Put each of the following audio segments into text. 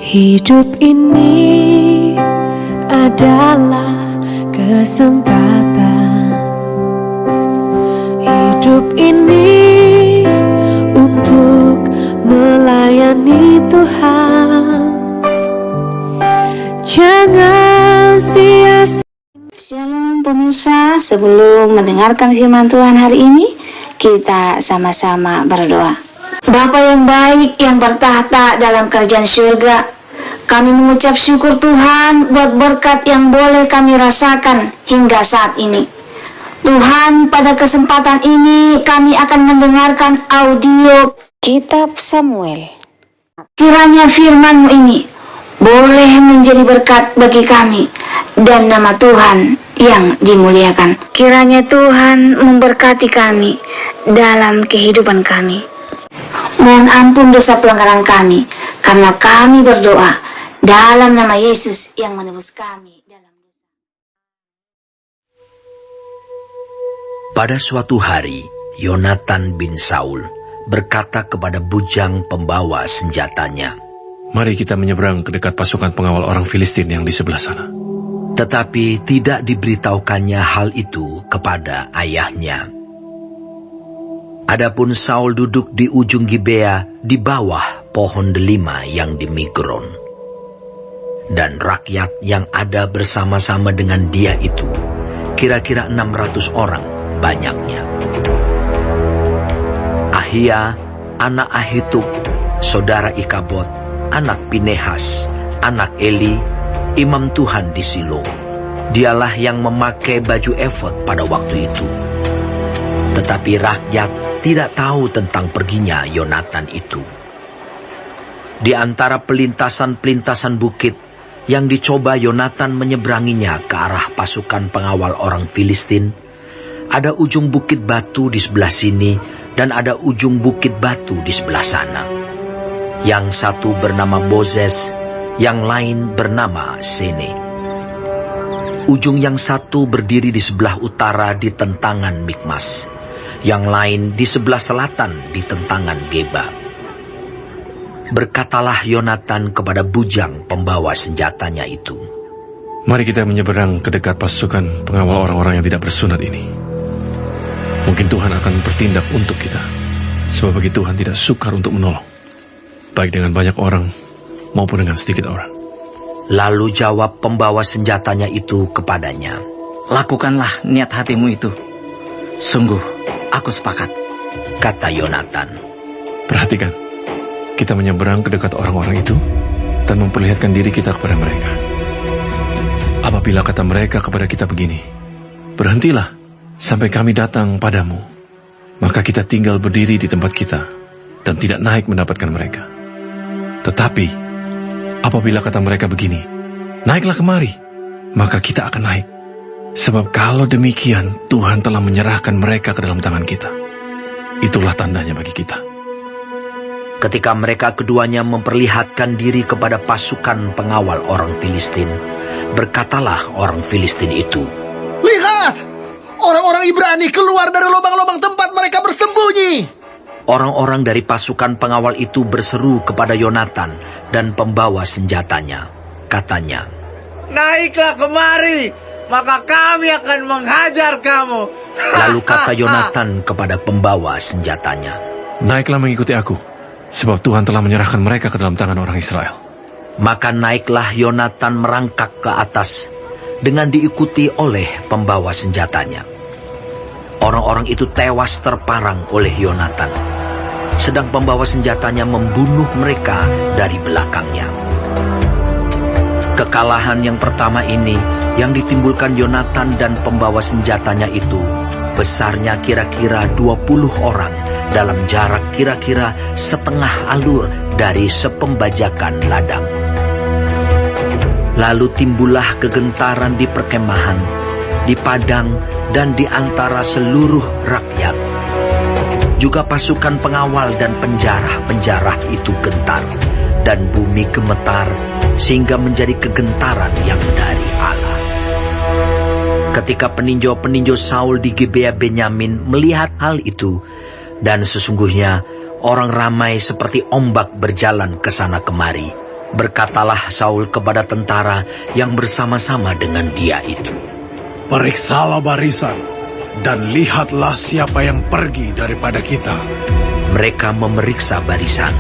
Hidup ini adalah kesempatan. Hidup ini untuk melayani Tuhan. Jangan sia-sia. Shalom pemirsa, sebelum mendengarkan firman Tuhan hari ini, kita sama-sama berdoa. Bapa yang baik yang bertahta dalam kerajaan surga, kami mengucap syukur Tuhan buat berkat yang boleh kami rasakan hingga saat ini. Tuhan, pada kesempatan ini kami akan mendengarkan audio Kitab Samuel. Kiranya firman-Mu ini boleh menjadi berkat bagi kami dan nama Tuhan yang dimuliakan. Kiranya Tuhan memberkati kami dalam kehidupan kami. Mohon ampun dosa pelanggaran kami, karena kami berdoa dalam nama Yesus yang menebus kami dalam dosa. Pada suatu hari, Yonatan bin Saul berkata kepada bujang pembawa senjatanya, "Mari kita menyeberang ke dekat pasukan pengawal orang Filistin yang di sebelah sana." Tetapi tidak diberitahukannya hal itu kepada ayahnya. Adapun Saul duduk di ujung Gibea di bawah pohon delima yang di Migron. Dan rakyat yang ada bersama-sama dengan dia itu kira-kira 600 orang banyaknya. Ahia, anak Ahitub, saudara Ikabod, anak Pinehas, anak Eli, imam Tuhan di Silo. Dialah yang memakai baju efod pada waktu itu. Tetapi rakyat tidak tahu tentang perginya Yonatan itu. Di antara pelintasan-pelintasan bukit yang dicoba Yonatan menyeberanginya ke arah pasukan pengawal orang Filistin, ada ujung bukit batu di sebelah sini dan ada ujung bukit batu di sebelah sana. Yang satu bernama Bozez, yang lain bernama Sene. Ujung yang satu berdiri di sebelah utara di tentangan Mikmas, yang lain di sebelah selatan di tentangan Geba. Berkatalah Yonatan kepada bujang pembawa senjatanya itu, "Mari kita menyeberang ke dekat pasukan pengawal orang-orang yang tidak bersunat ini. Mungkin Tuhan akan bertindak untuk kita, sebab bagi Tuhan tidak sukar untuk menolong, baik dengan banyak orang maupun dengan sedikit orang." Lalu jawab pembawa senjatanya itu kepadanya, "Lakukanlah niat hatimu itu. Sungguh, aku sepakat," kata Yonatan. Perhatikan, kita menyeberang ke dekat orang-orang itu dan memperlihatkan diri kita kepada mereka. Apabila kata mereka kepada kita begini, "Berhentilah sampai kami datang padamu," maka kita tinggal berdiri di tempat kita dan tidak naik mendapatkan mereka. Tetapi apabila kata mereka begini, "Naiklah kemari," maka kita akan naik. Sebab kalau demikian, Tuhan telah menyerahkan mereka ke dalam tangan kita. Itulah tandanya bagi kita. Ketika mereka keduanya memperlihatkan diri kepada pasukan pengawal orang Filistin, berkatalah orang Filistin itu, "Lihat! Orang-orang Ibrani keluar dari lubang-lubang tempat mereka bersembunyi." Orang-orang dari pasukan pengawal itu berseru kepada Yonatan dan pembawa senjatanya. Katanya, "Naiklah kemari, maka kami akan menghajar kamu." Lalu kata Yonatan kepada pembawa senjatanya, "Naiklah mengikuti aku, sebab Tuhan telah menyerahkan mereka ke dalam tangan orang Israel." Maka naiklah Yonatan merangkak ke atas dengan diikuti oleh pembawa senjatanya. Orang-orang itu tewas terparang oleh Yonatan, sedang pembawa senjatanya membunuh mereka dari belakangnya. Kekalahan yang pertama ini yang ditimbulkan Yonatan dan pembawa senjatanya itu besarnya kira-kira 20 orang dalam jarak kira-kira setengah alur dari sepembajakan ladang. Lalu timbullah kegentaran di perkemahan, di padang, dan di antara seluruh rakyat. Juga pasukan pengawal dan penjarah-penjarah itu gentar, dan bumi gemetar, sehingga menjadi kegentaran yang dari Allah. Ketika peninjau-peninjau Saul di Gibea Benyamin melihat hal itu, dan sesungguhnya orang ramai seperti ombak berjalan ke sana kemari, Berkatalah Saul kepada tentara yang bersama-sama dengan dia itu, "Periksalah barisan, dan lihatlah siapa yang pergi daripada kita." Mereka memeriksa barisan,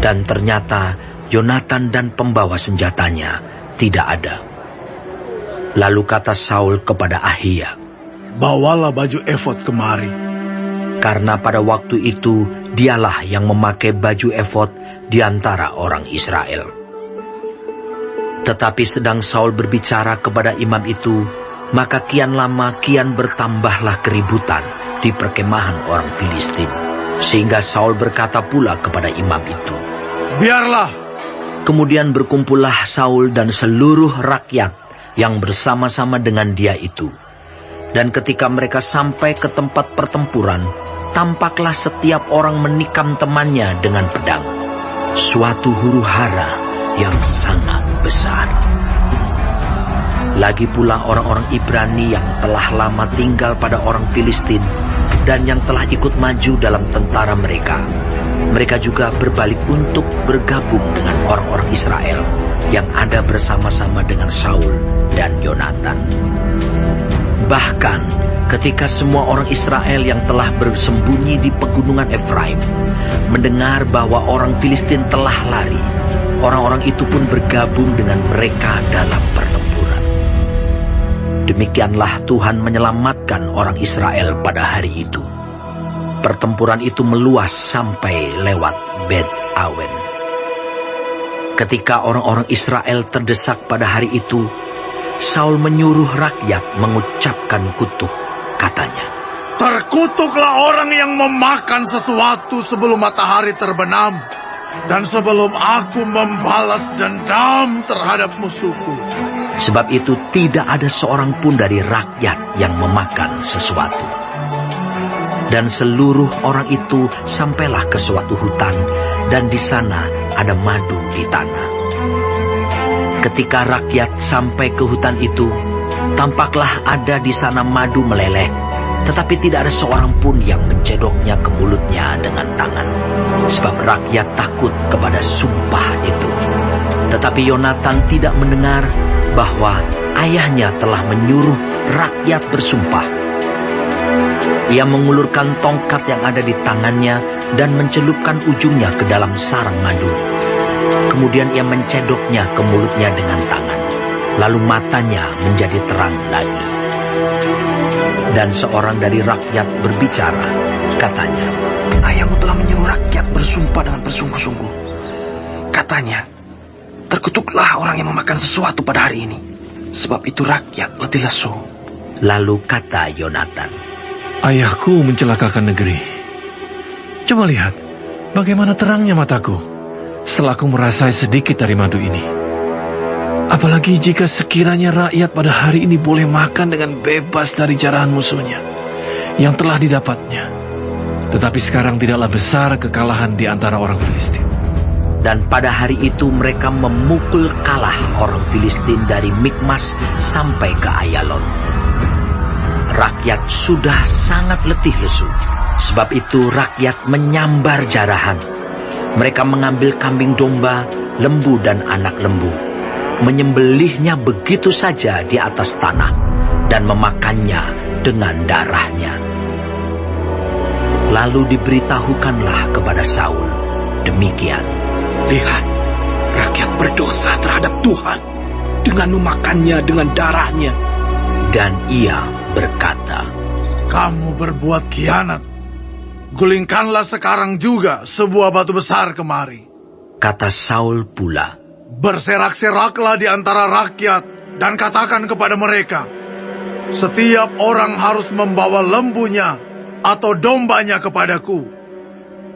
dan ternyata Yonatan dan pembawa senjatanya tidak ada. Lalu kata Saul kepada Ahia, "Bawalah baju efod kemari." karena pada waktu itu dialah yang memakai baju efod di antara orang Israel. Tetapi sedang Saul berbicara kepada imam itu, maka kian lama kian bertambahlah keributan di perkemahan orang Filistin, sehingga Saul berkata pula kepada imam itu, "Biarlah." Kemudian berkumpullah Saul dan seluruh rakyat yang bersama-sama dengan dia itu. Dan ketika mereka sampai ke tempat pertempuran, tampaklah setiap orang menikam temannya dengan pedang. Suatu huru-hara yang sangat besar. Lagi pula orang-orang Ibrani yang telah lama tinggal pada orang Filistin dan yang telah ikut maju dalam tentara mereka. Mereka juga berbalik untuk bergabung dengan orang-orang Israel yang ada bersama-sama dengan Saul dan Yonatan. Bahkan ketika semua orang Israel yang telah bersembunyi di pegunungan Efraim mendengar bahwa orang Filistin telah lari, orang-orang itu pun bergabung dengan mereka dalam pertempuran. Demikianlah Tuhan menyelamatkan orang Israel pada hari itu. Pertempuran itu meluas sampai lewat Bet Awen. Ketika orang-orang Israel terdesak pada hari itu, Saul menyuruh rakyat mengucapkan kutuk, katanya, "Terkutuklah orang yang memakan sesuatu sebelum matahari terbenam, dan sebelum aku membalas dendam terhadap musuhku." Sebab itu tidak ada seorang pun dari rakyat yang memakan sesuatu. Dan seluruh orang itu sampailah ke suatu hutan, dan di sana ada madu di tanah. Ketika rakyat sampai ke hutan itu, tampaklah ada di sana madu meleleh, tetapi tidak ada seorang pun yang mencedoknya ke mulutnya dengan tangan, sebab rakyat takut kepada sumpah itu. Tetapi Yonatan tidak mendengar bahwa ayahnya telah menyuruh rakyat bersumpah. Ia mengulurkan tongkat yang ada di tangannya dan mencelupkan ujungnya ke dalam sarang madu. Kemudian ia mencedoknya ke mulutnya dengan tangan. Lalu matanya menjadi terang lagi. Dan seorang dari rakyat berbicara, katanya, "Ayahmu telah menyuruh rakyat bersumpah dengan bersungguh-sungguh. Katanya, terkutuklah orang yang memakan sesuatu pada hari ini, sebab itu rakyat letih lesu." Lalu kata Yonatan, "Ayahku mencelakakan negeri. Coba lihat bagaimana terangnya mataku setelah aku merasai sedikit dari madu ini. Apalagi jika sekiranya rakyat pada hari ini boleh makan dengan bebas dari jarahan musuhnya yang telah didapatnya. Tetapi sekarang tidaklah besar kekalahan di antara orang Filistin." Dan pada hari itu mereka memukul kalah orang Filistin dari Mikmas sampai ke Ayalon. Rakyat sudah sangat letih lesu. Sebab itu rakyat menyambar jarahan. Mereka mengambil kambing domba, lembu dan anak lembu, menyembelihnya begitu saja di atas tanah, dan memakannya dengan darahnya. Lalu diberitahukanlah kepada Saul demikian, "Lihat, rakyat berdosa terhadap Tuhan dengan memakannya dengan darahnya." Dan ia berkata, "Kamu berbuat khianat. Gulingkanlah sekarang juga sebuah batu besar kemari." Kata Saul pula, "Berserak-seraklah di antara rakyat dan katakan kepada mereka, setiap orang harus membawa lembunya atau dombanya kepadaku.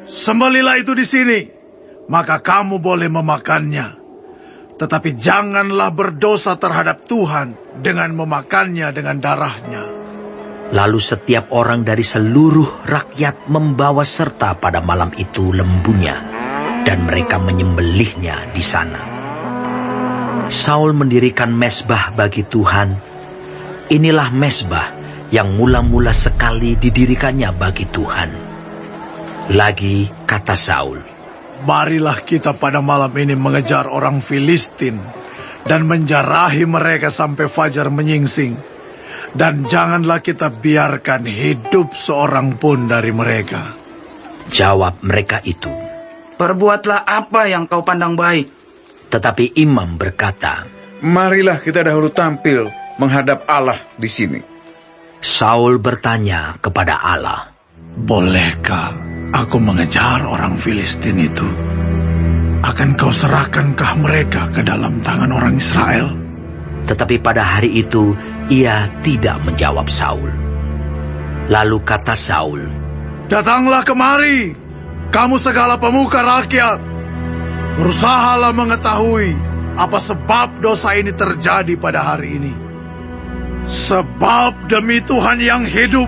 Sembelilah itu di sini, maka kamu boleh memakannya. Tetapi janganlah berdosa terhadap Tuhan dengan memakannya dengan darahnya." Lalu setiap orang dari seluruh rakyat membawa serta pada malam itu lembunya, dan mereka menyembelihnya di sana. Saul mendirikan mezbah bagi Tuhan. Inilah mezbah yang mula-mula sekali didirikannya bagi Tuhan. Lagi kata Saul, marilah kita pada malam ini mengejar orang Filistin dan menjarahi mereka sampai fajar menyingsing. Dan janganlah kita biarkan hidup seorang pun dari mereka. Jawab mereka itu. Perbuatlah apa yang kau pandang baik. Tetapi imam berkata, marilah kita dahulu tampil menghadap Allah di sini. Saul bertanya kepada Allah, bolehkah aku mengejar orang Filistin itu? Akan kau serahkankah mereka ke dalam tangan orang Israel? tetapi pada hari itu ia tidak menjawab Saul. Lalu kata Saul, datanglah kemari, kamu segala pemuka rakyat. Berusahalah mengetahui apa sebab dosa ini terjadi pada hari ini. Sebab demi Tuhan yang hidup,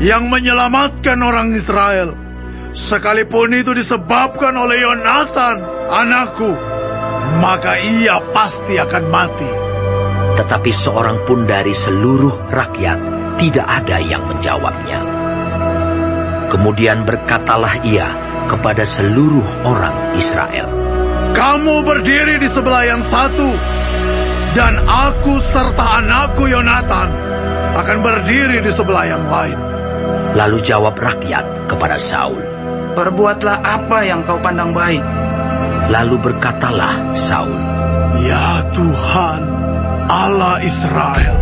yang menyelamatkan orang Israel, sekalipun itu disebabkan oleh Yonatan, anakku, maka ia pasti akan mati. tetapi seorang pun dari seluruh rakyat tidak ada yang menjawabnya. Kemudian berkatalah ia kepada seluruh orang Israel, kamu berdiri di sebelah yang satu, dan aku serta anakku Yonatan akan berdiri di sebelah yang lain. Lalu jawab rakyat kepada Saul, perbuatlah apa yang kau pandang baik. Lalu berkatalah Saul, ya Tuhan, Allah Israel,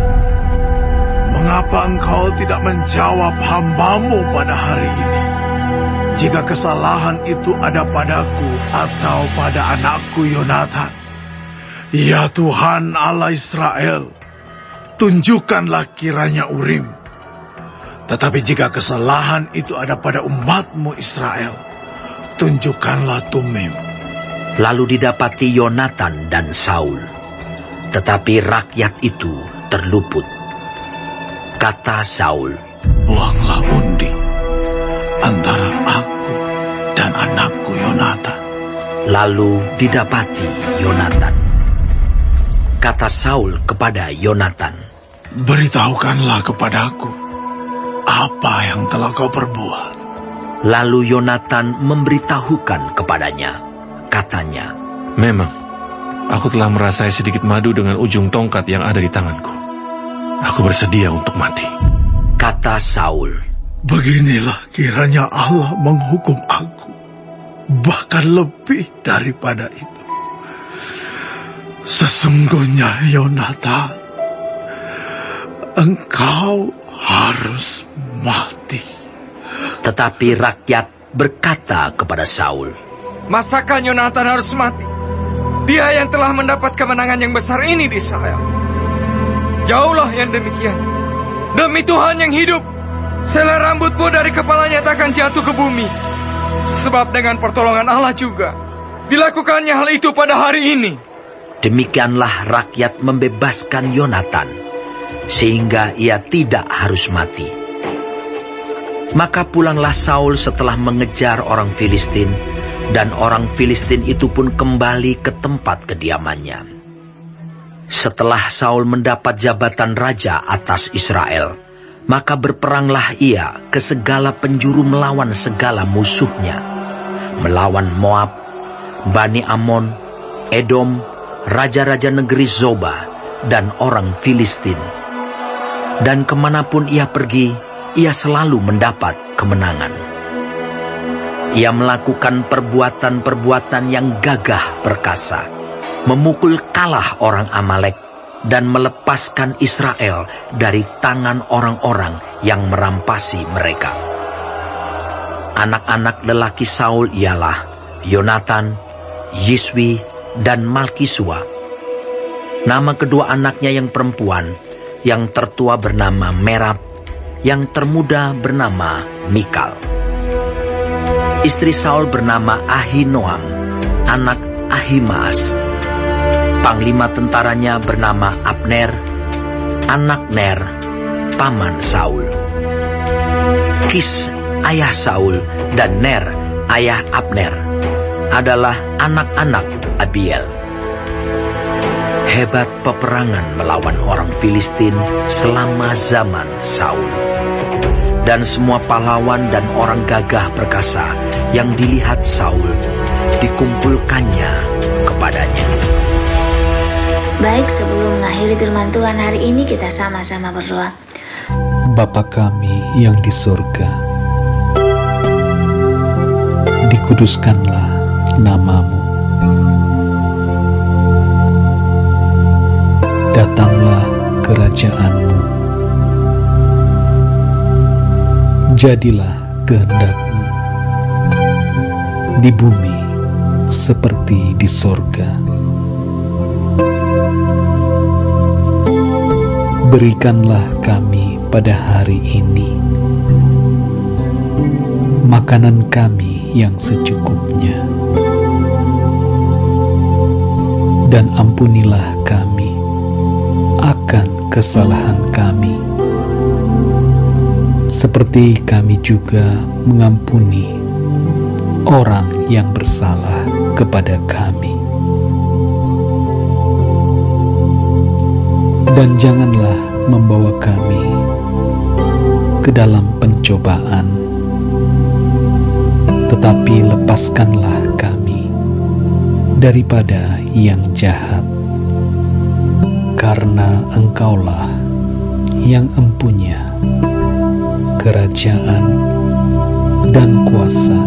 mengapa engkau tidak menjawab hamba-Mu pada hari ini? Jika kesalahan itu ada padaku atau pada anakku Yonatan, ya Tuhan Allah Israel, tunjukkanlah kiranya Urim. Tetapi jika kesalahan itu ada pada umat-Mu Israel, tunjukkanlah Tumim. Lalu didapati Yonatan dan Saul, tetapi rakyat itu terluput. Kata Saul, buanglah undi antara aku dan anakku Yonatan. Lalu didapati Yonatan. Kata Saul kepada Yonatan, beritahukanlah kepadaku apa yang telah kau perbuat. Lalu Yonatan memberitahukan kepadanya. Katanya, memang, aku telah merasai sedikit madu dengan ujung tongkat yang ada di tanganku. Aku bersedia untuk mati. Kata Saul, beginilah kiranya Allah menghukum aku, bahkan lebih daripada itu. Sesungguhnya Yonatan, engkau harus mati. Tetapi rakyat berkata kepada Saul, masakan Yonatan harus mati? Dia yang telah mendapat kemenangan yang besar ini di Israel. Jauhlah yang demikian. Demi Tuhan yang hidup, selai rambutmu dari kepalanya takkan jatuh ke bumi. Sebab dengan pertolongan Allah juga dilakukannya hal itu pada hari ini. Demikianlah rakyat membebaskan Yonatan, sehingga ia tidak harus mati. Maka pulanglah Saul setelah mengejar orang Filistin, dan orang Filistin itu pun kembali ke tempat kediamannya. Setelah Saul mendapat jabatan raja atas Israel, maka berperanglah ia ke segala penjuru melawan segala musuhnya, melawan Moab, Bani Amon, Edom, raja-raja negeri Zoba, dan orang Filistin. Dan kemanapun ia pergi, ia selalu mendapat kemenangan. Ia melakukan perbuatan-perbuatan yang gagah perkasa, memukul kalah orang Amalek, dan melepaskan Israel dari tangan orang-orang yang merampasi mereka. Anak-anak lelaki Saul ialah Yonatan, Yiswi, dan Malkisua. Nama kedua anaknya yang perempuan, yang tertua bernama Merab, yang termuda bernama Mikal. Istri Saul bernama Ahinoam, anak Ahimaas. Panglima tentaranya bernama Abner, anak Ner, paman Saul. Kis, ayah Saul, dan Ner, ayah Abner, adalah anak-anak Abiel. Hebat peperangan melawan orang Filistin selama zaman Saul. Dan semua pahlawan dan orang gagah perkasa yang dilihat Saul dikumpulkannya kepadanya. Baik, sebelum mengakhiri firman Tuhan hari ini, kita sama-sama berdoa. Bapa kami yang di surga, dikuduskanlah nama-Mu. Datanglah kerajaan-Mu. Jadilah kehendak-Mu di bumi seperti di sorga. Berikanlah kami pada hari ini makanan kami yang secukupnya, dan ampunilah kami akan kesalahan kami, seperti kami juga mengampuni orang yang bersalah kepada kami. Dan janganlah membawa kami ke dalam pencobaan, tetapi lepaskanlah kami daripada yang jahat, karena Engkaulah yang empunya kerajaan dan kuasa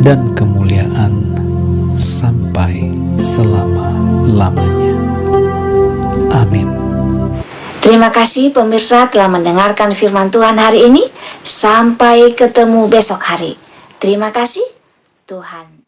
dan kemuliaan sampai selama-lamanya. Amin. Terima kasih pemirsa telah mendengarkan firman Tuhan hari ini. Sampai ketemu besok hari. Terima kasih. Tuhan